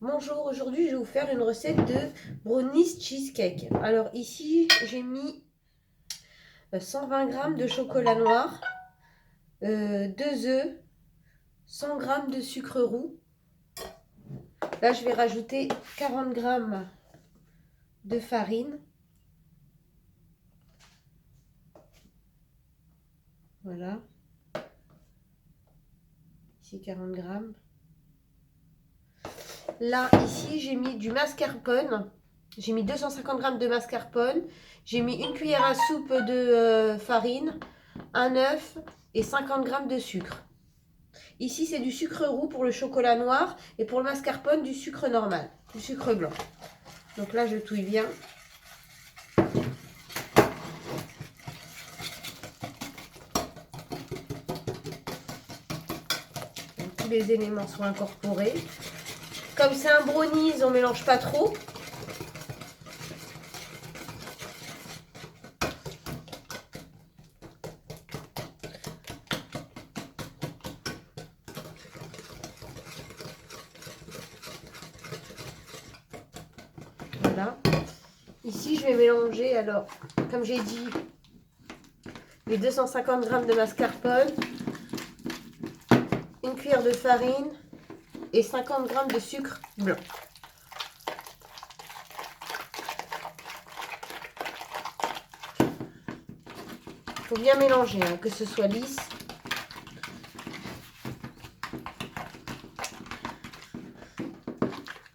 Bonjour, aujourd'hui je vais vous faire une recette de brownies cheesecake. Alors ici j'ai mis 120 g de chocolat noir, 2 œufs, 100 g de sucre roux. Là je vais rajouter 40 g de farine. Voilà. Ici 40 g. Là ici j'ai mis du mascarpone. J'ai mis 250 g de mascarpone. J'ai mis une cuillère à soupe de farine, un œuf et 50 g de sucre. Ici, c'est du sucre roux pour le chocolat noir et pour le mascarpone, du sucre normal, du sucre blanc. Donc là, je touille bien. Donc, tous les éléments sont incorporés. Comme c'est un brownies, on ne mélange pas trop. Voilà. Ici, je vais mélanger, alors, comme j'ai dit, les 250 g de mascarpone, une cuillère de farine et 50 g de sucre blanc. Il faut bien mélanger, hein, que ce soit lisse.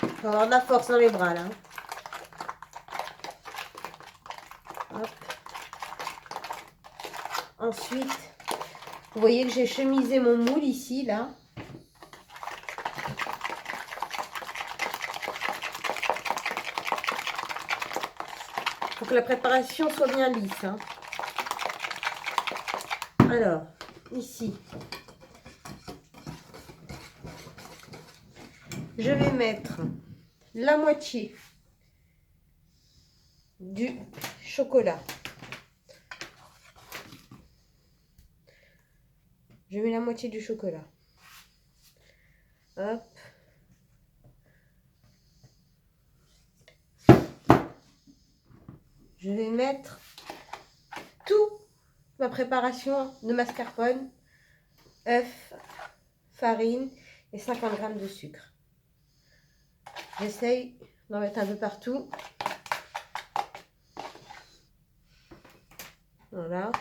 Il faut avoir de la force dans les bras, là. Hop. Ensuite, vous voyez que j'ai chemisé mon moule ici, là. Pour que la préparation soit bien lisse, hein. Alors, ici, je vais mettre la moitié du chocolat. Je mets la moitié du chocolat. Hop. Je vais mettre toute ma préparation de mascarpone, œuf, farine et 50 g de sucre. J'essaye d'en mettre un peu partout. Voilà.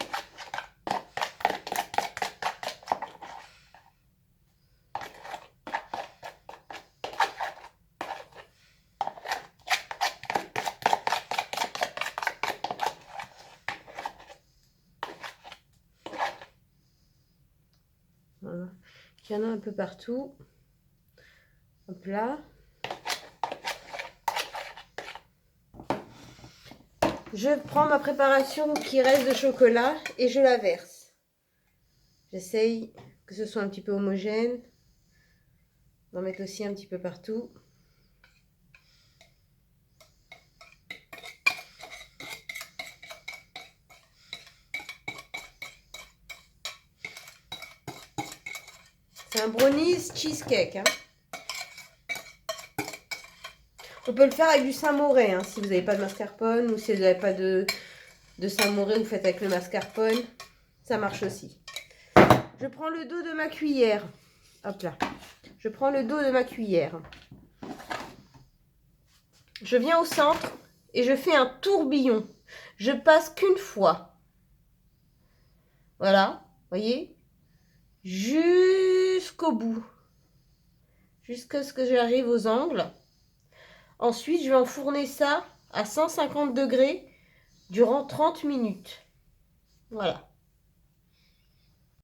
Voilà. Il y en a un peu partout. Hop là. Je prends ma préparation qui reste de chocolat et je la verse. J'essaye que ce soit un petit peu homogène. D'en mettre aussi un petit peu partout. C'est un brownies cheesecake, hein. On peut le faire avec du samouraï, hein, si vous n'avez pas de mascarpone ou si vous n'avez pas de samouraï, vous faites avec le mascarpone. Ça marche aussi. Je prends le dos de ma cuillère. Hop là. Je prends le dos de ma cuillère. Je viens au centre et je fais un tourbillon. Je passe qu'une fois. Voilà, voyez, jusqu'au bout. Jusqu'à ce que j'arrive aux angles. Ensuite, je vais enfourner ça à 150 degrés durant 30 minutes. Voilà.